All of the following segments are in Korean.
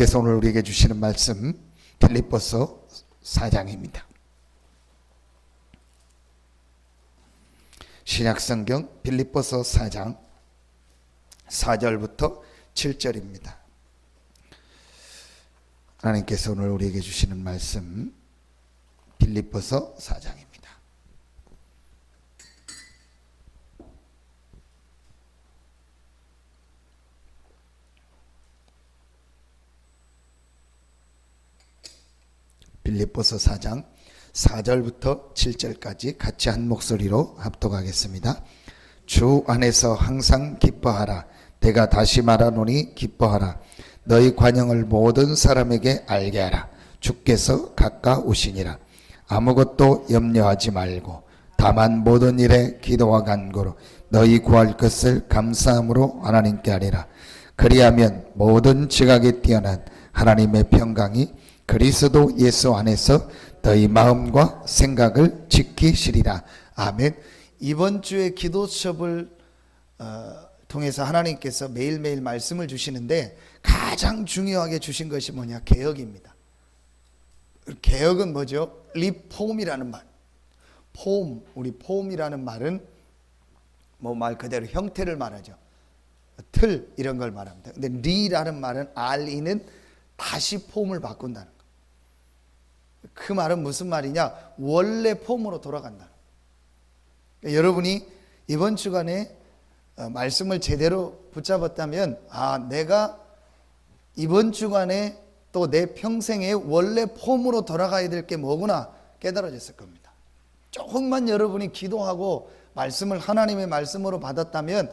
하나님께서 오늘 우리에게 주시는 말씀 빌립보서 4장입니다. 신약성경 빌립보서 4장 4절부터 7절입니다. 하나님께서 오늘 우리에게 주시는 말씀 빌립보서 4장입니다. 빌립보서 4장 4절부터 7절까지 같이 한 목소리로 합독하겠습니다. 주 안에서 항상 기뻐하라. 내가 다시 말하노니 기뻐하라. 너희 관용을 모든 사람에게 알게 하라. 주께서 가까우시니라. 아무것도 염려하지 말고 다만 모든 일에 기도와 간구로 너희 구할 것을 감사함으로 하나님께 아뢰라. 그리하면 모든 지각에 뛰어난 하나님의 평강이 그리스도 예수 안에서 너희 마음과 생각을 지키시리라. 아멘. 이번 주에 기도 수업을 통해서 하나님께서 매일매일 말씀을 주시는데 가장 중요하게 주신 것이 뭐냐? 개혁입니다. 개혁은 뭐죠? 리폼이라는 말. 우리 폼이라는 말은 뭐 말 그대로 형태를 말하죠. 틀 이런 걸 말합니다. 근데 리라는 말은 RE는 다시 폼을 바꾼다는 거. 그 말은 무슨 말이냐? 원래 폼으로 돌아간다는 거. 그러니까 여러분이 이번 주간에 말씀을 제대로 붙잡았다면 내가 이번 주간에 또 내 평생에 원래 폼으로 돌아가야 될 게 뭐구나 깨달아졌을 겁니다. 조금만 여러분이 기도하고 말씀을 하나님의 말씀으로 받았다면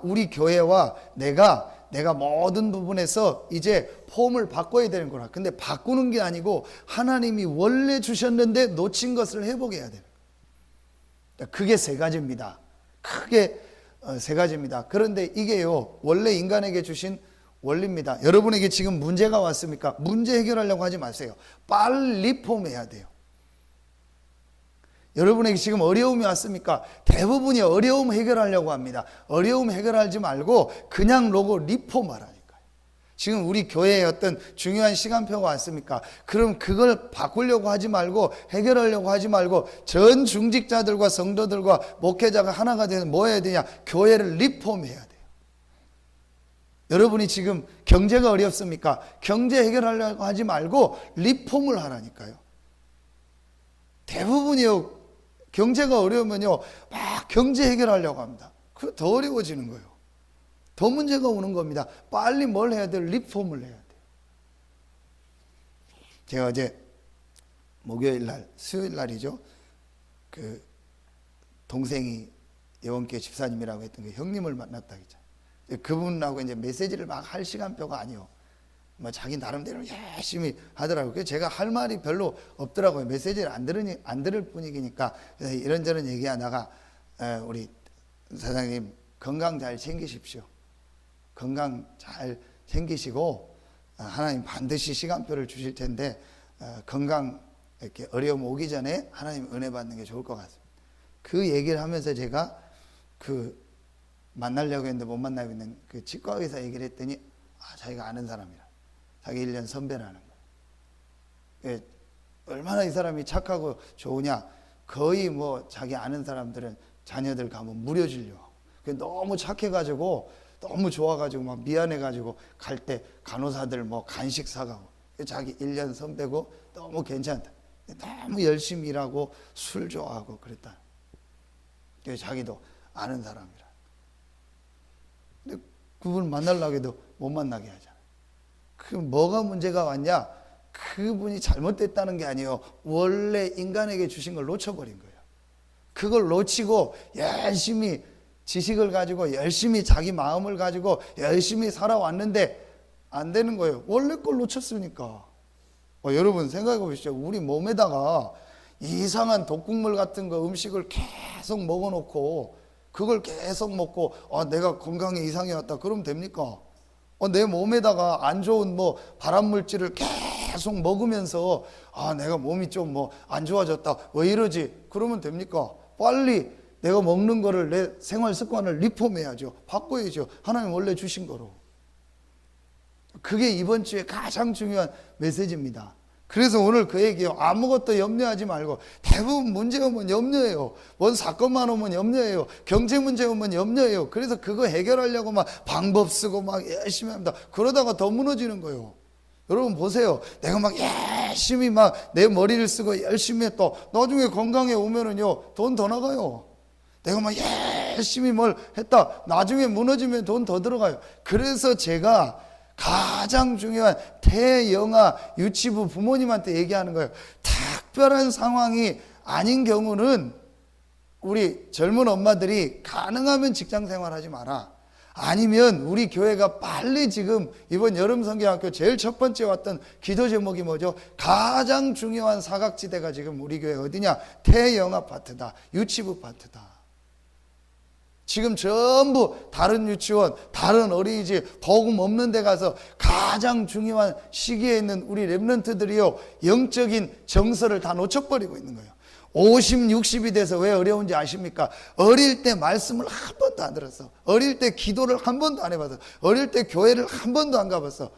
우리 교회와 내가 모든 부분에서 이제 폼을 바꿔야 되는 거라. 근데 바꾸는 게 아니고 하나님이 원래 주셨는데 놓친 것을 회복해야 되는 거예요. 그게 세 가지입니다. 크게 세 가지입니다. 그런데 이게요, 원래 인간에게 주신 원리입니다. 여러분에게 지금 문제가 왔습니까? 문제 해결하려고 하지 마세요. 빨리 리폼해야 돼요. 여러분에게 지금 어려움이 왔습니까? 대부분이 어려움 해결하려고 합니다. 어려움 해결하지 말고 그냥 로고 리폼하라니까요. 지금 우리 교회에 어떤 중요한 시간표가 왔습니까? 그럼 그걸 바꾸려고 하지 말고 해결하려고 하지 말고 전 중직자들과 성도들과 목회자가 하나가 되는 뭐 해야 되냐? 교회를 리폼해야 돼요. 여러분이 지금 경제가 어렵습니까? 경제 해결하려고 하지 말고 리폼을 하라니까요. 대부분이요, 경제가 어려우면요 막 경제 해결하려고 합니다. 그거 더 어려워지는 거예요. 더 문제가 오는 겁니다. 빨리 뭘 해야 돼요? 리폼을 해야 돼요. 제가 어제 목요일 날, 수요일 날이죠. 그 동생이 예원교회 집사님이라고 했던 그 형님을 만났다 했잖아요. 그분하고 이제 메시지를 막 할 시간표가 아니요. 뭐 자기 나름대로 열심히 하더라고요. 그래서 제가 할 말이 별로 없더라고요. 메시지를 안 들을 분위기니까. 그래서 이런저런 얘기하다가 우리 사장님 건강 잘 챙기십시오. 건강 잘 챙기시고 하나님 반드시 시간표를 주실 텐데 건강 이렇게 어려움 오기 전에 하나님 은혜 받는 게 좋을 것 같습니다. 그 얘기를 하면서 제가 그 만나려고 했는데 못 만나고 있는 그 치과 의사 얘기를 했더니 자기가 아는 사람이라. 자기 1년 선배라는 거예요. 얼마나 이 사람이 착하고 좋으냐. 거의 뭐 자기 아는 사람들은 자녀들 가면 무료 진료하고. 너무 착해가지고 너무 좋아가지고 막 미안해가지고 갈 때 간호사들 뭐 간식 사가고. 자기 1년 선배고 너무 괜찮다. 너무 열심히 일하고 술 좋아하고 그랬다. 자기도 아는 사람이라. 근데 그분 만나려고 해도 못 만나게 하잖아. 그 뭐가 문제가 왔냐? 그분이 잘못됐다는 게 아니에요. 원래 인간에게 주신 걸 놓쳐버린 거예요. 그걸 놓치고 열심히 지식을 가지고 열심히 자기 마음을 가지고 열심히 살아왔는데 안 되는 거예요. 원래 걸 놓쳤으니까. 여러분 생각해 보시죠. 우리 몸에다가 이상한 독극물 같은 거 음식을 계속 먹어놓고 그걸 계속 먹고 내가 건강에 이상이 왔다 그러면 됩니까? 내 몸에다가 안 좋은 뭐 발암물질을 계속 먹으면서 내가 몸이 좀 뭐 안 좋아졌다 왜 이러지? 그러면 됩니까? 빨리 내가 먹는 거를 내 생활 습관을 리폼해야죠. 바꿔야죠. 하나님 원래 주신 거로. 그게 이번 주에 가장 중요한 메시지입니다. 그래서 오늘 그 얘기요. 아무것도 염려하지 말고, 대부분 문제 오면 염려해요. 뭔 사건만 오면 염려해요. 경제 문제 오면 염려해요. 그래서 그거 해결하려고 막 방법 쓰고 막 열심히 합니다. 그러다가 더 무너지는 거예요. 여러분 보세요. 내가 막 열심히 막 내 머리를 쓰고 열심히 했다. 나중에 건강에 오면은요, 돈 더 나가요. 내가 막 열심히 뭘 했다. 나중에 무너지면 돈 더 들어가요. 그래서 제가 가장 중요한 태영아 유치부 부모님한테 얘기하는 거예요. 특별한 상황이 아닌 경우는 우리 젊은 엄마들이 가능하면 직장 생활하지 마라. 아니면 우리 교회가 빨리 지금 이번 여름 성경학교 제일 첫 번째 왔던 기도 제목이 뭐죠? 가장 중요한 사각지대가 지금 우리 교회 어디냐? 태영아 파트다. 유치부 파트다. 지금 전부 다른 유치원, 다른 어린이집, 복음 없는 데 가서 가장 중요한 시기에 있는 우리 렘넌트들이요, 영적인 정서를 다 놓쳐버리고 있는 거예요. 50, 60이 돼서 왜 어려운지 아십니까? 어릴 때 말씀을 한 번도 안 들었어. 어릴 때 기도를 한 번도 안 해봤어. 어릴 때 교회를 한 번도 안 가봤어.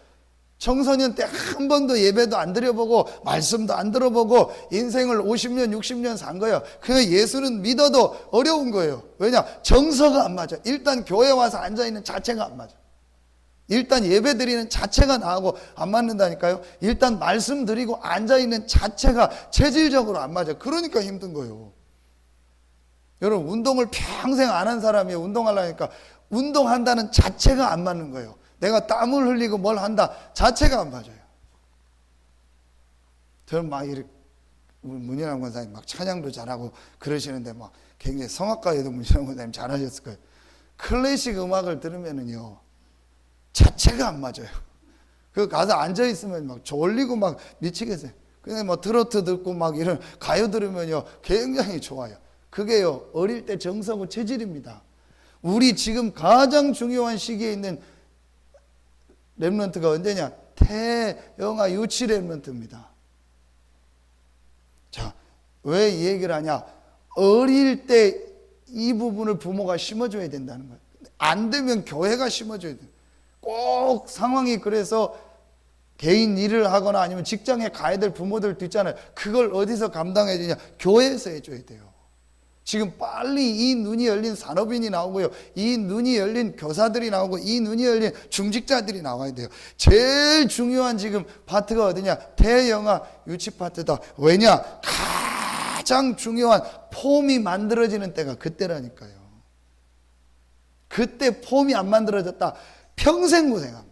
청소년 때 한 번도 예배도 안 드려보고 말씀도 안 들어보고 인생을 50년 60년 산 거예요. 그냥 예수는 믿어도 어려운 거예요. 왜냐? 정서가 안 맞아. 일단 교회 와서 앉아있는 자체가 안 맞아. 일단 예배 드리는 자체가 나하고 안 맞는다니까요. 일단 말씀 드리고 앉아있는 자체가 체질적으로 안 맞아. 그러니까 힘든 거예요. 여러분, 운동을 평생 안 한 사람이 운동하려니까 운동한다는 자체가 안 맞는 거예요. 내가 땀을 흘리고 뭘 한다 자체가 안 맞아요. 저는 막 이렇게 문현환 권사님 막 찬양도 잘하고 그러시는데 막 굉장히 성악가에도 문현환 권사님 잘하셨을 거예요. 클래식 음악을 들으면은요, 자체가 안 맞아요. 그 가서 앉아 있으면 막 졸리고 막 미치겠어요. 그냥 뭐 트로트 듣고 막 이런 가요 들으면요 굉장히 좋아요. 그게요 어릴 때 정서고 체질입니다. 우리 지금 가장 중요한 시기에 있는 렘넌트가 언제냐? 태영아 유치 렘넌트입니다. 자, 왜 이 얘기를 하냐? 어릴 때 이 부분을 부모가 심어줘야 된다는 거예요. 안 되면 교회가 심어줘야 돼요. 꼭 상황이 그래서 개인 일을 하거나 아니면 직장에 가야 될 부모들도 있잖아요. 그걸 어디서 감당해야 되냐? 교회에서 해줘야 돼요. 지금 빨리 이 눈이 열린 산업인이 나오고요, 이 눈이 열린 교사들이 나오고, 이 눈이 열린 중직자들이 나와야 돼요. 제일 중요한 지금 파트가 어디냐? 태영아 유치 파트다. 왜냐? 가장 중요한 폼이 만들어지는 때가 그때라니까요. 그때 폼이 안 만들어졌다, 평생 고생합니다.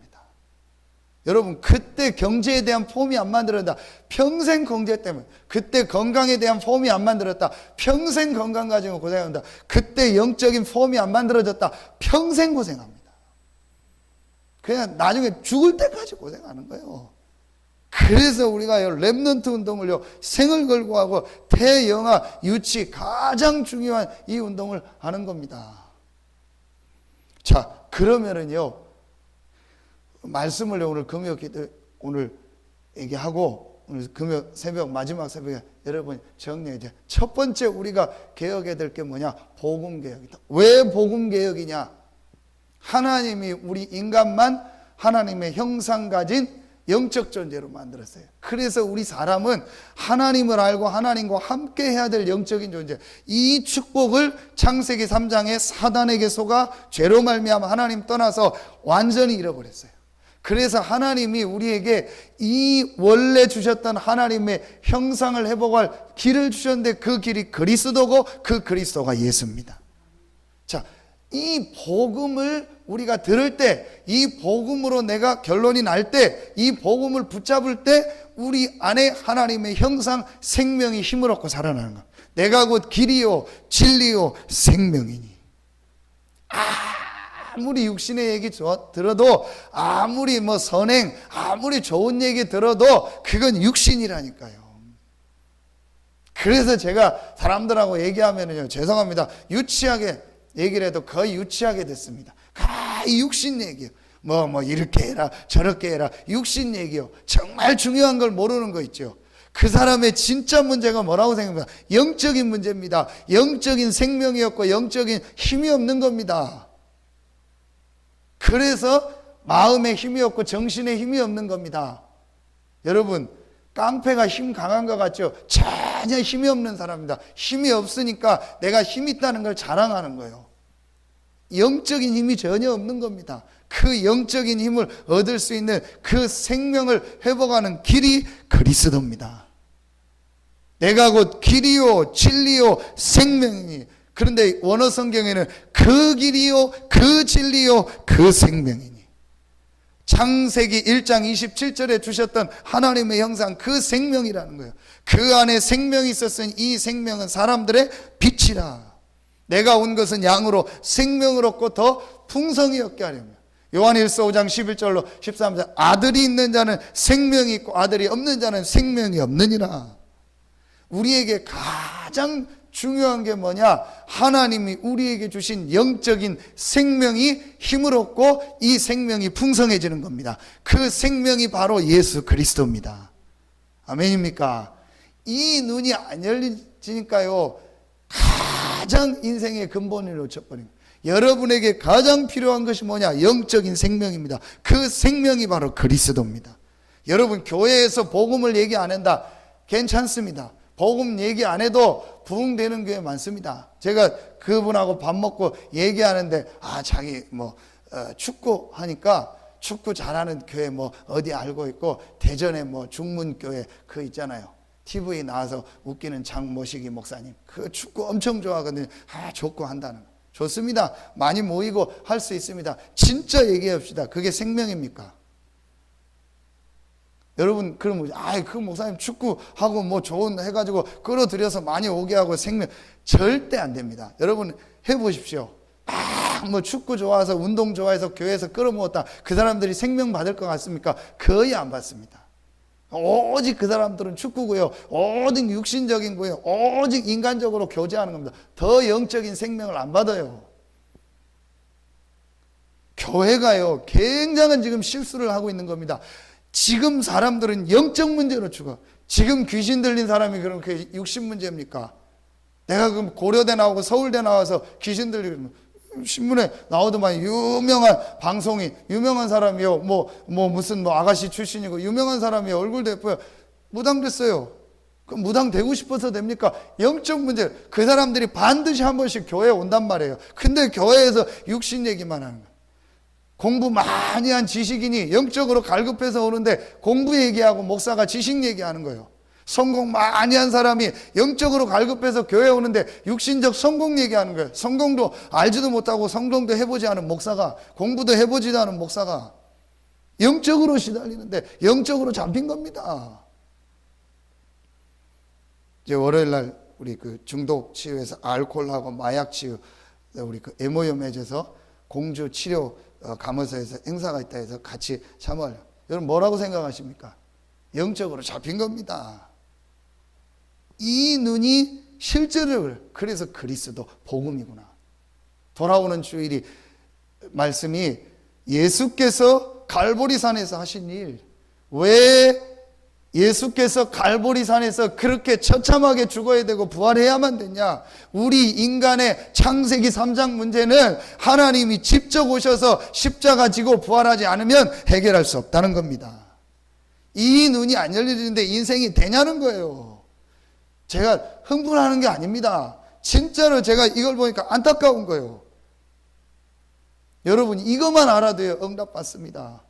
여러분, 그때 경제에 대한 폼이 안 만들어졌다, 평생 경제 때문에. 그때 건강에 대한 폼이 안 만들었다, 평생 건강 가지고 고생합니다. 그때 영적인 폼이 안 만들어졌다, 평생 고생합니다. 그냥 나중에 죽을 때까지 고생하는 거예요. 그래서 우리가 렘넌트 운동을요 생을 걸고 하고 태영아 유치 가장 중요한 이 운동을 하는 겁니다. 자, 그러면은요 말씀을 오늘 금요 오늘 얘기하고 오늘 금요 새벽 마지막 새벽에 여러분 정리해 이제 첫 번째 우리가 개혁해야 될 게 뭐냐? 복음 개혁이다. 왜 복음 개혁이냐? 하나님이 우리 인간만 하나님의 형상 가진 영적 존재로 만들었어요. 그래서 우리 사람은 하나님을 알고 하나님과 함께 해야 될 영적인 존재, 이 축복을 창세기 3장에 사단에게 속아 죄로 말미암아 하나님 떠나서 완전히 잃어버렸어요. 그래서 하나님이 우리에게 이 원래 주셨던 하나님의 형상을 회복할 길을 주셨는데 그 길이 그리스도고 그 그리스도가 예수입니다. 자, 이 복음을 우리가 들을 때, 이 복음으로 내가 결론이 날 때, 이 복음을 붙잡을 때 우리 안에 하나님의 형상 생명이 힘을 얻고 살아나는 것. 내가 곧 길이요 진리요 생명이니. 아무리 육신의 얘기 들어도, 아무리 뭐 선행, 아무리 좋은 얘기 들어도 그건 육신이라니까요. 그래서 제가 사람들하고 얘기하면요, 죄송합니다, 유치하게 얘기를 해도 거의 유치하게 됐습니다. 이 육신 얘기요. 뭐 이렇게 해라 저렇게 해라, 육신 얘기요. 정말 중요한 걸 모르는 거 있죠. 그 사람의 진짜 문제가 뭐라고 생각합니까? 영적인 문제입니다. 영적인 생명이 없고 영적인 힘이 없는 겁니다. 그래서 마음에 힘이 없고 정신에 힘이 없는 겁니다. 여러분, 깡패가 힘 강한 것 같죠? 전혀 힘이 없는 사람입니다. 힘이 없으니까 내가 힘 있다는 걸 자랑하는 거예요. 영적인 힘이 전혀 없는 겁니다. 그 영적인 힘을 얻을 수 있는 그 생명을 회복하는 길이 그리스도입니다. 내가 곧 길이요 진리요 생명이니. 그런데 원어 성경에는 그 길이요 그 진리요 그 생명이니. 창세기 1장 27절에 주셨던 하나님의 형상, 그 생명이라는 거예요. 그 안에 생명이 있었으니 이 생명은 사람들의 빛이라. 내가 온 것은 양으로 생명을 얻고 더 풍성히 얻게 하려며. 요한일서 5장 11절로 13절, 아들이 있는 자는 생명이 있고 아들이 없는 자는 생명이 없느니라. 우리에게 가장 중요한 게 뭐냐? 하나님이 우리에게 주신 영적인 생명이 힘을 얻고 이 생명이 풍성해지는 겁니다. 그 생명이 바로 예수 그리스도입니다. 아멘입니까? 이 눈이 안 열리니까요, 가장 인생의 근본을 놓쳐버린 거예요. 여러분에게 가장 필요한 것이 뭐냐? 영적인 생명입니다. 그 생명이 바로 그리스도입니다. 여러분, 교회에서 복음을 얘기 안 한다, 괜찮습니다. 복음 얘기 안 해도 부흥되는 교회 많습니다. 제가 그분하고 밥 먹고 얘기하는데, 자기 축구 하니까 축구 잘하는 교회 어디 알고 있고, 대전에 중문교회 그 있잖아요. TV 나와서 웃기는 장모시기 목사님, 그 축구 엄청 좋아하거든요. 좋고 한다는 거. 좋습니다. 많이 모이고 할 수 있습니다. 진짜 얘기합시다. 그게 생명입니까? 여러분, 그럼 그 목사님 축구하고 좋은 해가지고 끌어들여서 많이 오게 하고 생명, 절대 안 됩니다. 여러분 해보십시오. 축구 좋아해서 운동 좋아해서 교회에서 끌어모았다, 그 사람들이 생명 받을 것 같습니까? 거의 안 받습니다. 오직 그 사람들은 축구고요, 오직 육신적인 거예요, 오직 인간적으로 교제하는 겁니다. 더 영적인 생명을 안 받아요. 교회가요, 굉장한 지금 실수를 하고 있는 겁니다. 지금 사람들은 영적 문제로 죽어. 지금 귀신 들린 사람이 그렇게 육신 문제입니까? 내가 그럼 고려대 나오고 서울대 나와서 귀신 들리면 신문에 나오더만, 유명한 방송이, 유명한 사람이요, 무슨 아가씨 출신이고 유명한 사람이 얼굴도 예뻐요, 무당됐어요. 그럼 무당되고 싶어서 됩니까? 영적 문제. 그 사람들이 반드시 한 번씩 교회에 온단 말이에요. 근데 교회에서 육신 얘기만 하는 거예요. 공부 많이 한 지식인이 영적으로 갈급해서 오는데 공부 얘기하고 목사가 지식 얘기하는 거예요. 성공 많이 한 사람이 영적으로 갈급해서 교회에 오는데 육신적 성공 얘기하는 거예요. 성공도 알지도 못하고 성공도 해보지 않은 목사가, 공부도 해보지도 않은 목사가 영적으로 시달리는데 영적으로 잡힌 겁니다. 이제 월요일 날 우리 그 중독 치유에서 알코올하고 마약 치유, 우리 그 MOU 맺어서 공주 치료 감호사에서 행사가 있다 해서 같이 참여해요. 여러분 뭐라고 생각하십니까? 영적으로 잡힌 겁니다. 이 눈이 실제로, 그래서 그리스도 복음이구나. 돌아오는 주일이 말씀이 예수께서 갈보리산에서 하신 일, 왜 예수께서 갈보리산에서 그렇게 처참하게 죽어야 되고 부활해야만 됐냐? 우리 인간의 창세기 3장 문제는 하나님이 직접 오셔서 십자가 지고 부활하지 않으면 해결할 수 없다는 겁니다. 이 눈이 안 열리는데 인생이 되냐는 거예요. 제가 흥분하는 게 아닙니다. 진짜로 제가 이걸 보니까 안타까운 거예요. 여러분 이것만 알아도요, 응답 받습니다.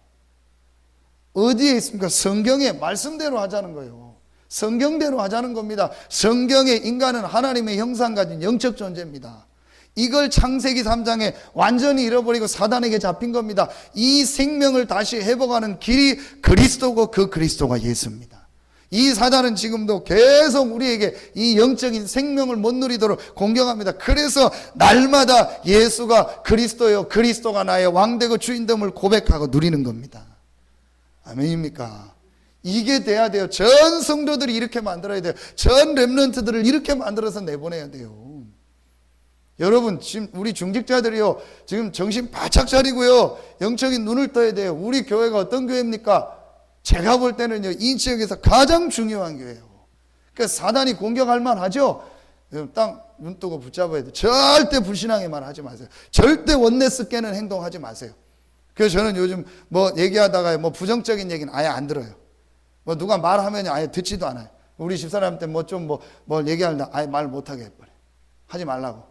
어디에 있습니까? 성경의 말씀대로 하자는 거예요. 성경대로 하자는 겁니다. 성경의 인간은 하나님의 형상 가진 영적 존재입니다. 이걸 창세기 3장에 완전히 잃어버리고 사단에게 잡힌 겁니다. 이 생명을 다시 회복하는 길이 그리스도고 그 그리스도가 예수입니다. 이 사단은 지금도 계속 우리에게 이 영적인 생명을 못 누리도록 공격합니다. 그래서 날마다 예수가 그리스도요, 그리스도가 나의 왕되고 주인됨을 고백하고 누리는 겁니다. 아멘입니까? 이게 돼야 돼요. 전 성도들이 이렇게 만들어야 돼요. 전 렘넌트들을 이렇게 만들어서 내보내야 돼요. 여러분 지금 우리 중직자들이요, 지금 정신 바짝 차리고요, 영적인 눈을 떠야 돼요. 우리 교회가 어떤 교회입니까? 제가 볼 때는요, 이 지역에서 가장 중요한 교회예요. 그러니까 사단이 공격할 만하죠. 딱 눈 뜨고 붙잡아야 돼요. 절대 불신앙의 말 하지 마세요. 절대 원네스 깨는 행동하지 마세요. 그래서 저는 요즘 뭐 얘기하다가 뭐 부정적인 얘기는 아예 안 들어요. 뭐 누가 말하면 아예 듣지도 않아요. 우리 집사람한테 뭐 좀 뭘 얘기하려다 아예 말 못하게 해버려요. 하지 말라고.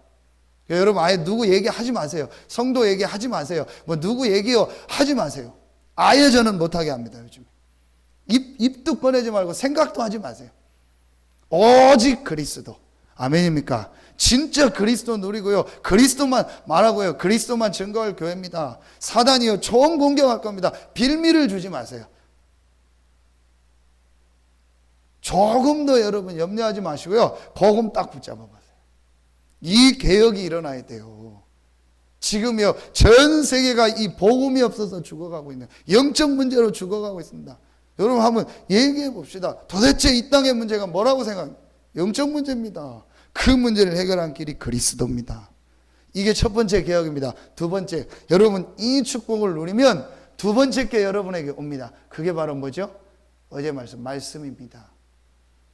그러니까 여러분 아예 누구 얘기하지 마세요. 성도 얘기하지 마세요. 뭐 누구 얘기요 하지 마세요. 아예 저는 못하게 합니다. 요즘 입도 꺼내지 말고 생각도 하지 마세요. 오직 그리스도. 아멘입니까? 진짜 그리스도 누리고요. 그리스도만 말하고요. 그리스도만 증거할 교회입니다. 사단이요 총 공격할 겁니다. 빌미를 주지 마세요. 조금 더 여러분 염려하지 마시고요. 복음 딱 붙잡아 보세요. 이 개혁이 일어나야 돼요. 지금요 전 세계가 이 복음이 없어서 죽어가고 있는 영적 문제로 죽어가고 있습니다. 여러분 한번 얘기해 봅시다. 도대체 이 땅의 문제가 뭐라고 생각합니까? 영적 문제입니다. 그 문제를 해결한 길이 그리스도입니다. 이게 첫 번째 개혁입니다. 두 번째, 여러분 이 축복을 누리면 두 번째 게 여러분에게 옵니다. 그게 바로 뭐죠? 어제 말씀입니다.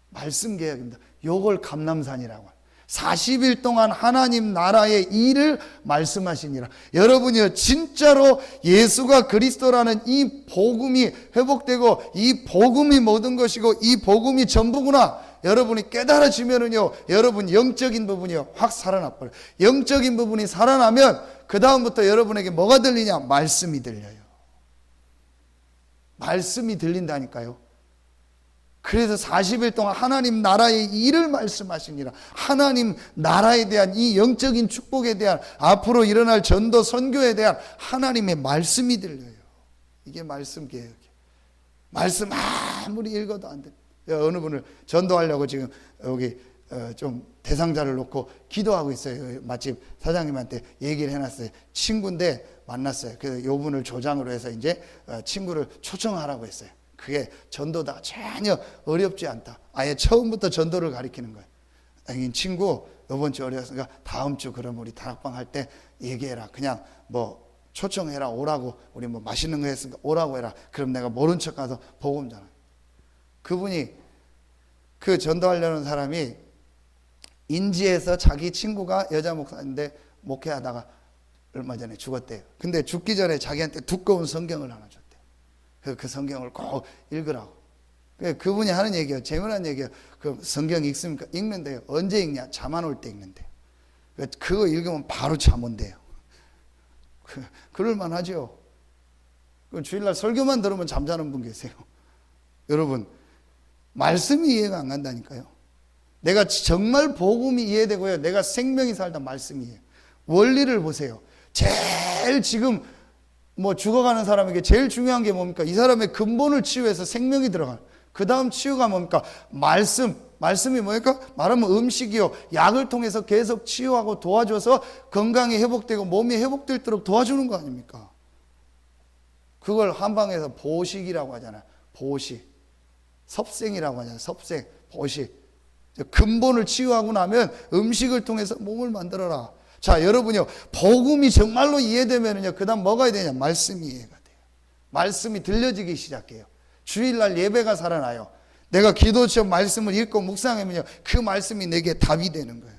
말씀 개혁입니다. 요걸 감람산이라고 해요. 40일 동안 하나님 나라의 일을 말씀하시니라. 여러분이요 진짜로 예수가 그리스도라는 이 복음이 회복되고 이 복음이 모든 것이고 이 복음이 전부구나 여러분이 깨달아지면은요 여러분 영적인 부분이요 확 살아나버려요. 영적인 부분이 살아나면 그 다음부터 여러분에게 뭐가 들리냐? 말씀이 들려요. 말씀이 들린다니까요. 그래서 40일 동안 하나님 나라의 일을 말씀하시니라. 하나님 나라에 대한 이 영적인 축복에 대한 앞으로 일어날 전도 선교에 대한 하나님의 말씀이 들려요. 이게 말씀 개혁이에요. 말씀 아무리 읽어도 안 됩니다. 어느 분을 전도하려고 지금 여기 좀 대상자를 놓고 기도하고 있어요. 마침 사장님한테 얘기를 해놨어요. 친구인데 만났어요. 그래서 이 분을 조장으로 해서 이제 친구를 초청하라고 했어요. 그게 전도다. 전혀 어렵지 않다. 아예 처음부터 전도를 가리키는 거예요. 친구 이번 주 어려웠으니까 다음 주 그럼 우리 다락방 할 때 얘기해라. 그냥 뭐 초청해라. 오라고. 우리 뭐 맛있는 거 했으니까 오라고 해라. 그럼 내가 모른 척 가서 복음 전해. 그분이 그 전도하려는 사람이 인지에서 자기 친구가 여자 목사인데 목회하다가 얼마 전에 죽었대요. 근데 죽기 전에 자기한테 두꺼운 성경을 하나 줬대요. 그 성경을 꼭 읽으라고. 그분이 하는 얘기예요. 재미난 얘기예요. 그 성경 읽습니까? 읽는데요. 언제 읽냐? 잠 안 올 때 읽는데요. 그거 읽으면 바로 잠 온대요. 그럴만 하죠. 주일날 설교만 들으면 잠자는 분 계세요. 여러분 말씀이 이해가 안 간다니까요. 내가 정말 복음이 이해되고요. 내가 생명이 살다 말씀이 이해해요. 원리를 보세요. 제일 지금 뭐 죽어가는 사람에게 제일 중요한 게 뭡니까? 이 사람의 근본을 치유해서 생명이 들어가는. 그 다음 치유가 뭡니까? 말씀이 뭡니까? 말하면 음식이요. 약을 통해서 계속 치유하고 도와줘서 건강이 회복되고 몸이 회복될도록 도와주는 거 아닙니까? 그걸 한방에서 보식이라고 하잖아요. 보식. 섭생이라고 하잖아요. 섭생, 보식. 근본을 치유하고 나면 음식을 통해서 몸을 만들어라. 자, 여러분요, 복음이 정말로 이해되면요, 그 다음 뭐가 되냐? 말씀이 이해가 돼요. 말씀이 들려지기 시작해요. 주일날 예배가 살아나요. 내가 기도처럼 말씀을 읽고 묵상하면요, 그 말씀이 내게 답이 되는 거예요.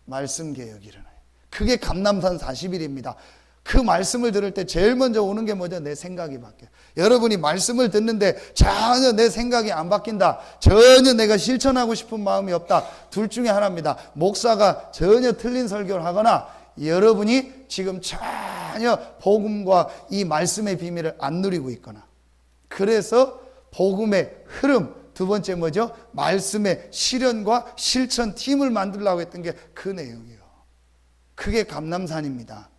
말씀 개혁이 일어나요. 그게 감람산 40일입니다. 그 말씀을 들을 때 제일 먼저 오는 게 뭐죠? 내 생각이 바뀌어요. 여러분이 말씀을 듣는데 전혀 내 생각이 안 바뀐다. 전혀 내가 실천하고 싶은 마음이 없다. 둘 중에 하나입니다. 목사가 전혀 틀린 설교를 하거나 여러분이 지금 전혀 복음과 이 말씀의 비밀을 안 누리고 있거나. 그래서 복음의 흐름, 두 번째 뭐죠? 말씀의 실현과 실천 팀을 만들려고 했던 게 그 내용이에요. 그게 감람산입니다.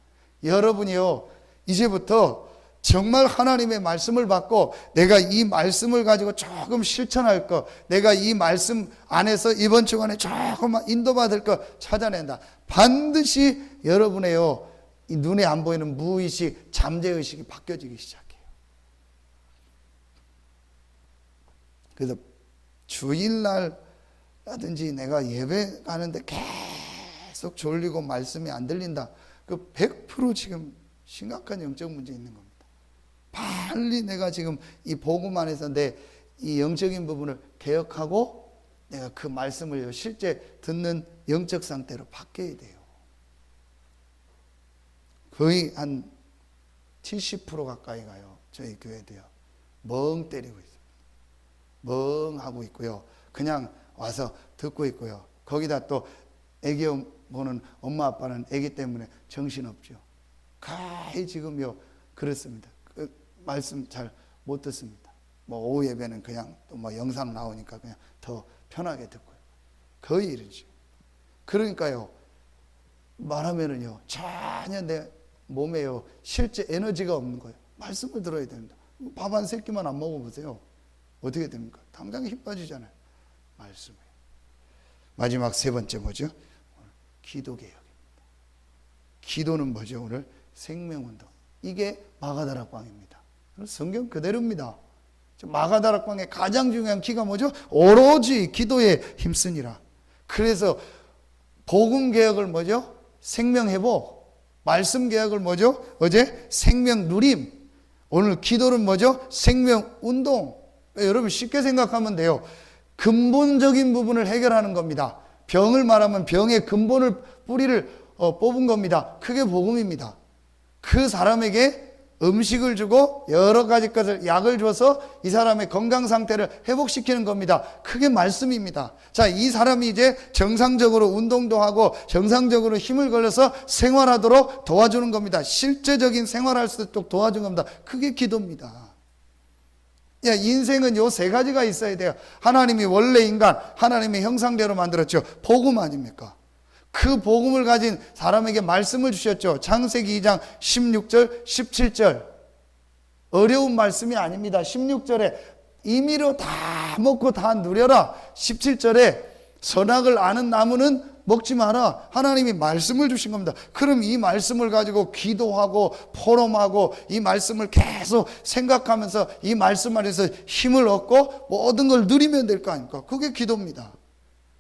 여러분이요, 이제부터 정말 하나님의 말씀을 받고 내가 이 말씀을 가지고 조금 실천할 것, 내가 이 말씀 안에서 이번 주간에 조금만 인도받을 것 찾아낸다. 반드시 여러분의요, 이 눈에 안 보이는 무의식, 잠재의식이 바뀌어지기 시작해요. 그래서 주일날라든지 내가 예배 가는데 계속 졸리고 말씀이 안 들린다. 그 100% 지금 심각한 영적 문제 있는 겁니다. 빨리 내가 지금 이 복음 안에서 내 이 영적인 부분을 개혁하고 내가 그 말씀을 실제 듣는 영적 상태로 바뀌어야 돼요. 거의 한 70% 가까이 가요. 저희 교회도요. 멍 때리고 있어요. 멍 하고 있고요. 그냥 와서 듣고 있고요. 거기다 또 애기 보는 엄마 아빠는 애기 때문에 정신없죠. 가히 지금요 그렇습니다. 그 말씀 잘 못 듣습니다. 뭐 오후 예배는 그냥 또 뭐 영상 나오니까 그냥 더 편하게 듣고요. 거의 이러죠. 그러니까요 말하면은요 전혀 내 몸에요 실제 에너지가 없는 거예요. 말씀을 들어야 됩니다. 밥 한 세 끼만 안 먹어보세요. 어떻게 됩니까? 당장 힘 빠지잖아요. 말씀이에요. 마지막 세 번째 뭐죠? 기도 개혁입니다. 기도는 뭐죠? 오늘 생명운동. 이게 마가다락방입니다. 성경 그대로입니다. 마가다락방의 가장 중요한 키가 뭐죠? 오로지 기도에 힘쓰니라. 그래서 복음 개혁을 뭐죠? 생명 회복. 말씀 개혁을 뭐죠? 어제 생명 누림. 오늘 기도는 뭐죠? 생명 운동. 여러분 쉽게 생각하면 돼요. 근본적인 부분을 해결하는 겁니다. 병을 말하면 병의 근본을 뿌리를 뽑은 겁니다. 그게 복음입니다. 그 사람에게 음식을 주고 여러 가지 것을 약을 줘서 이 사람의 건강 상태를 회복시키는 겁니다. 그게 말씀입니다. 자, 이 사람이 이제 정상적으로 운동도 하고 정상적으로 힘을 걸려서 생활하도록 도와주는 겁니다. 실제적인 생활할 수 있도록 도와주는 겁니다. 그게 기도입니다. 야, 인생은 요 세 가지가 있어야 돼요. 하나님이 원래 인간, 하나님의 형상대로 만들었죠. 복음 아닙니까? 그 복음을 가진 사람에게 말씀을 주셨죠. 창세기 2장 16절, 17절. 어려운 말씀이 아닙니다. 16절에 임의로 다 먹고 다 누려라. 17절에 선악을 아는 나무는 먹지 마라. 하나님이 말씀을 주신 겁니다. 그럼 이 말씀을 가지고 기도하고 포럼하고 이 말씀을 계속 생각하면서 이 말씀 안에서 힘을 얻고 모든 걸 누리면 될 거 아닙니까? 그게 기도입니다.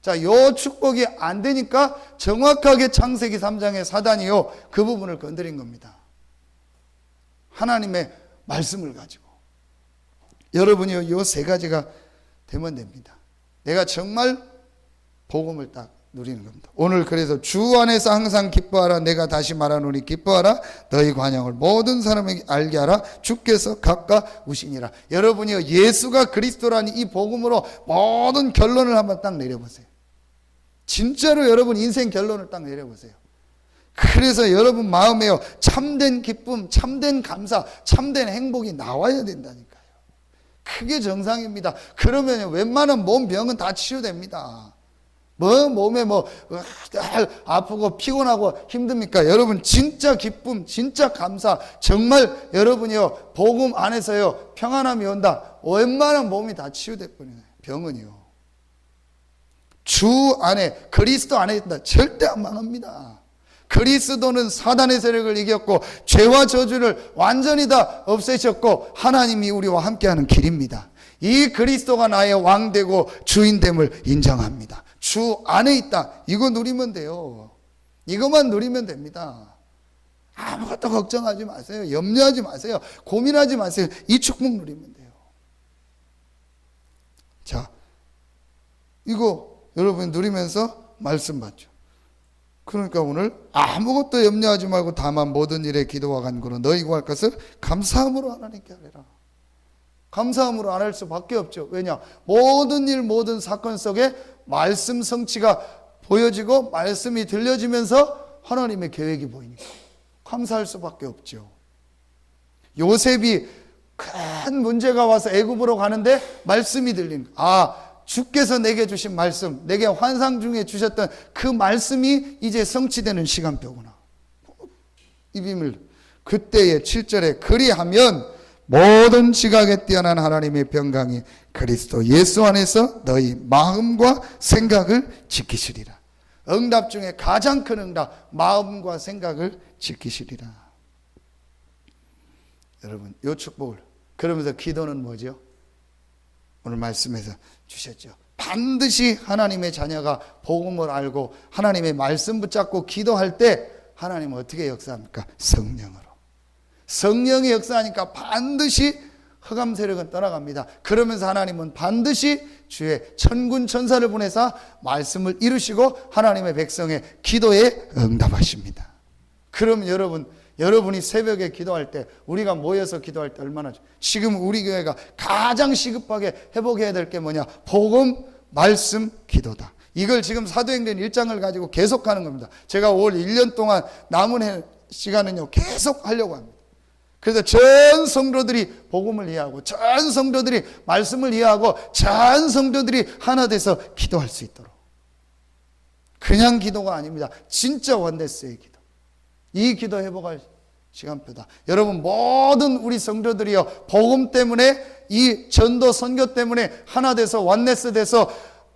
자, 요 축복이 안 되니까 정확하게 창세기 3장의 사단이요 그 부분을 건드린 겁니다. 하나님의 말씀을 가지고 여러분이요 요 세 가지가 되면 됩니다. 내가 정말 복음을 딱 누리는 겁니다. 오늘 그래서 주 안에서 항상 기뻐하라. 내가 다시 말하노니 기뻐하라. 너희 관용을 모든 사람에게 알게 하라. 주께서 가까우시니라. 여러분이요 예수가 그리스도라니 이 복음으로 모든 결론을 한번 딱 내려보세요. 진짜로 여러분 인생 결론을 딱 내려보세요. 그래서 여러분 마음에요 참된 기쁨, 참된 감사, 참된 행복이 나와야 된다니까요. 그게 정상입니다. 그러면 웬만한 몸 병은 다 치유됩니다. 몸에 아프고 피곤하고 힘듭니까? 여러분 진짜 기쁨, 진짜 감사, 정말 여러분이요 복음 안에서요 평안함이 온다. 웬만한 몸이 다 치유될 뿐이에요. 병은요. 주 안에 그리스도 안에 있다. 절대 안 망합니다. 그리스도는 사단의 세력을 이겼고 죄와 저주를 완전히 다 없애셨고 하나님이 우리와 함께하는 길입니다. 이 그리스도가 나의 왕되고 주인됨을 인정합니다. 주 안에 있다. 이거 누리면 돼요. 이것만 누리면 됩니다. 아무것도 걱정하지 마세요. 염려하지 마세요. 고민하지 마세요. 이 축복 누리면 돼요. 자, 이거 여러분 누리면서 말씀 받죠. 그러니까 오늘 아무것도 염려하지 말고 다만 모든 일에 기도와 간구로 너희 구할 것을 감사함으로 하나님께 하리라. 감사함으로 안 할 수밖에 없죠. 왜냐? 모든 일 모든 사건 속에 말씀 성취가 보여지고 말씀이 들려지면서 하나님의 계획이 보이니까 감사할 수밖에 없죠. 요셉이 큰 문제가 와서 애굽으로 가는데 말씀이 들리는 주께서 내게 주신 말씀, 내게 환상 중에 주셨던 그 말씀이 이제 성취되는 시간표구나. 이 비밀. 그때의 7절에 그리하면 모든 지각에 뛰어난 하나님의 평강이 그리스도 예수 안에서 너희 마음과 생각을 지키시리라. 응답 중에 가장 큰 응답, 마음과 생각을 지키시리라. 여러분, 이 축복을 그러면서 기도는 뭐죠? 오늘 말씀에서 주셨죠. 반드시 하나님의 자녀가 복음을 알고 하나님의 말씀 붙잡고 기도할 때 하나님은 어떻게 역사합니까? 성령으로. 성령이 역사하니까 반드시 흑암 세력은 떠나갑니다. 그러면서 하나님은 반드시 주의 천군 천사를 보내사 말씀을 이루시고 하나님의 백성의 기도에 응답하십니다. 그러면 여러분 여러분이 새벽에 기도할 때, 우리가 모여서 기도할 때 얼마나 지금 우리 교회가 가장 시급하게 회복해야 될 게 뭐냐? 복음, 말씀, 기도다. 이걸 지금 사도행전 1장을 가지고 계속하는 겁니다. 제가 올 1년 동안 남은 시간은요 계속 하려고 합니다. 그래서 전 성도들이 복음을 이해하고, 전 성도들이 말씀을 이해하고, 전 성도들이 하나 돼서 기도할 수 있도록. 그냥 기도가 아닙니다. 진짜 원네스의 기도. 이 기도 회복할 시간표다. 여러분, 모든 우리 성도들이요 복음 때문에, 이 전도 선교 때문에 하나 돼서 원네스 돼서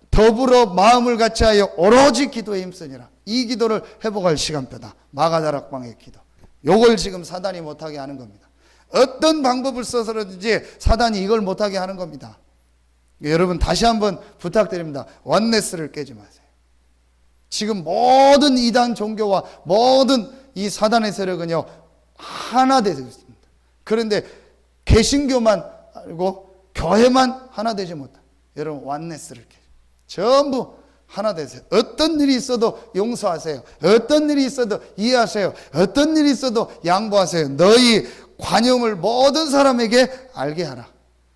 더불어 마음을 같이하여 오로지 기도에 힘쓰니라. 이 기도를 회복할 시간표다. 마가다락방의 기도. 요걸 지금 사단이 못하게 하는 겁니다. 어떤 방법을 써서든지 사단이 이걸 못하게 하는 겁니다. 여러분, 다시 한번 부탁드립니다. 원네스를 깨지 마세요. 지금 모든 이단 종교와 모든 이 사단의 세력은요 하나 되고 있습니다. 그런데 개신교만 알고 교회만 하나 되지 못합니다. 여러분, 원네스를 깨. 전부 하나 되세요. 어떤 일이 있어도 용서하세요. 어떤 일이 있어도 이해하세요. 어떤 일이 있어도 양보하세요. 너희 관용을 모든 사람에게 알게 하라.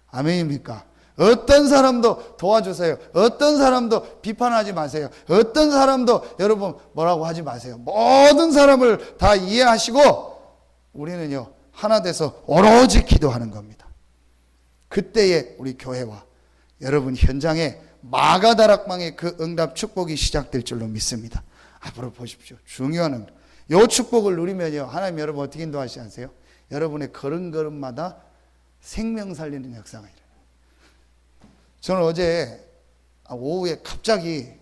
아멘입니까? 어떤 사람도 도와주세요. 어떤 사람도 비판하지 마세요. 어떤 사람도 여러분 뭐라고 하지 마세요. 모든 사람을 다 이해하시고 우리는요 하나 돼서 오로지 기도하는 겁니다. 그때에 우리 교회와 여러분 현장에 마가다락방의 그 응답 축복이 시작될 줄로 믿습니다. 앞으로 보십시오. 중요한 응답. 이 축복을 누리면요 하나님 여러분 어떻게 인도하시지 않으세요? 여러분의 걸음걸음마다 생명 살리는 역사가 일어나요. 저는 어제 오후에 갑자기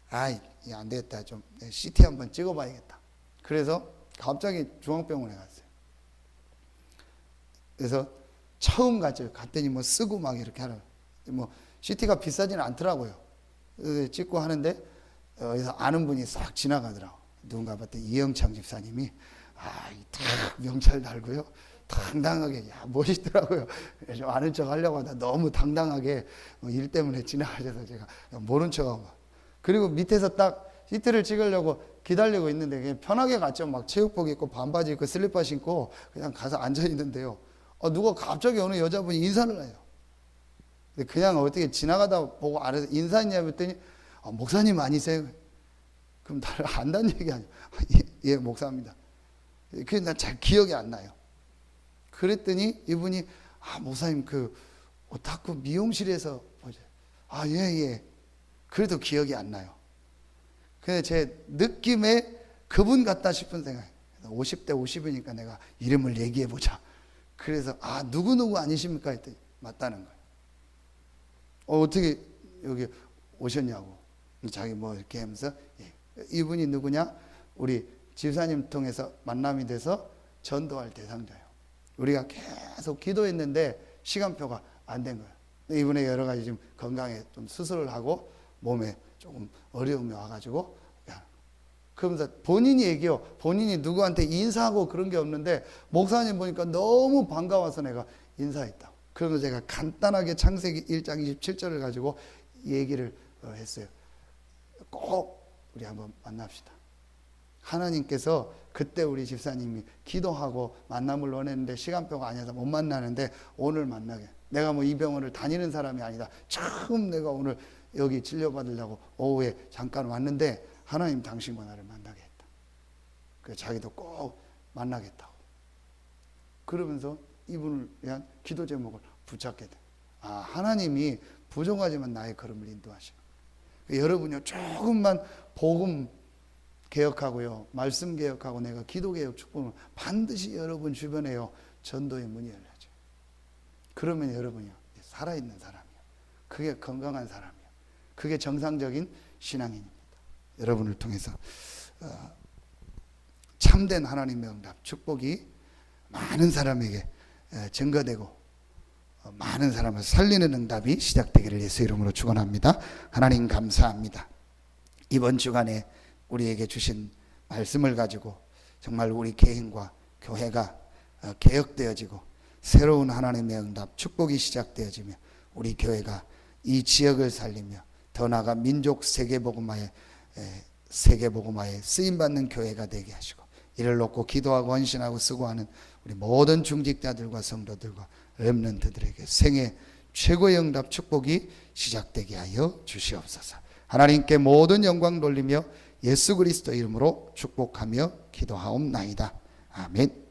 안 되겠다, 좀 CT 한번 찍어봐야겠다. 그래서 갑자기 중앙병원에 갔어요. 그래서 처음 갔더니 뭐 쓰고 막 이렇게 하라. 뭐 CT가 비싸지는 않더라고요. 찍고 하는데 여기서 아는 분이 싹 지나가더라고. 누군가 봤더니 이영창 집사님이 명찰 달고요 당당하게 멋있더라고요. 좀 아는 척 하려고 하다 너무 당당하게 일 때문에 지나가셔서 제가 모른 척하고, 그리고 밑에서 딱 CT를 찍으려고 기다리고 있는데 그냥 편하게 갔죠. 막 체육복 입고 반바지 입고 슬리퍼 신고 그냥 가서 앉아 있는데요 누가 갑자기 어느 여자분이 인사를 해요. 그냥 어떻게 지나가다 보고 아래서 인사했냐 했더니 목사님 아니세요? 그럼 나를 안다는 얘기 아니에요. 예, 목사입니다. 그게 난 잘 기억이 안 나요. 그랬더니 이분이 목사님 그 오타쿠 미용실에서 보죠. 예. 그래도 기억이 안 나요. 근데 제 느낌에 그분 같다 싶은 생각이 50대 50이니까 내가 이름을 얘기해 보자. 그래서 누구누구 아니십니까 했더니 맞다는 거예요. 어떻게 여기 오셨냐고. 자기 뭐 이렇게 하면서 이분이 누구냐? 우리 집사님 통해서 만남이 돼서 전도할 대상자예요. 우리가 계속 기도했는데 시간표가 안 된 거예요. 이분의 여러 가지 지금 건강에 좀 수술을 하고 몸에 조금 어려움이 와가지고 그러면서 본인이 얘기해요. 본인이 누구한테 인사하고 그런 게 없는데 목사님 보니까 너무 반가워서 내가 인사했다. 그러면서 제가 간단하게 창세기 1장 27절을 가지고 얘기를 했어요. 꼭 우리 한번 만납시다. 하나님께서 그때 우리 집사님이 기도하고 만남을 원했는데 시간표가 아니어서 못 만나는데 오늘 만나게. 내가 뭐 이 병원을 다니는 사람이 아니다. 처음 내가 오늘 여기 진료받으려고 오후에 잠깐 왔는데 하나님 당신과 나를 만나게 했다. 그래서 자기도 꼭 만나겠다고. 그러면서 이분을 위한 기도 제목을 붙잡게 돼. 하나님이 부족하지만 나의 걸음을 인도하시는. 여러분요 조금만 복음 개혁하고요 말씀 개혁하고 내가 기도 개혁 축복을 반드시 여러분 주변에요 전도의 문이 열려져. 그러면 여러분이요 살아있는 사람이요. 그게 건강한 사람이요. 그게 정상적인 신앙인입니다. 여러분을 통해서 참된 하나님의 응답 축복이 많은 사람에게 증거되고 많은 사람을 살리는 응답이 시작되기를 예수 이름으로 축원합니다. 하나님 감사합니다. 이번 주간에 우리에게 주신 말씀을 가지고 정말 우리 개인과 교회가 개혁되어지고 새로운 하나님의 응답 축복이 시작되어지며 우리 교회가 이 지역을 살리며 더 나아가 민족 세계복음화에 쓰임받는 교회가 되게 하시고 이를 놓고 기도하고 헌신하고 수고하는 우리 모든 중직자들과 성도들과 렘넌트들에게 생애 최고의 응답 축복이 시작되게 하여 주시옵소서. 하나님께 모든 영광 돌리며 예수 그리스도 이름으로 축복하며 기도하옵나이다. 아멘.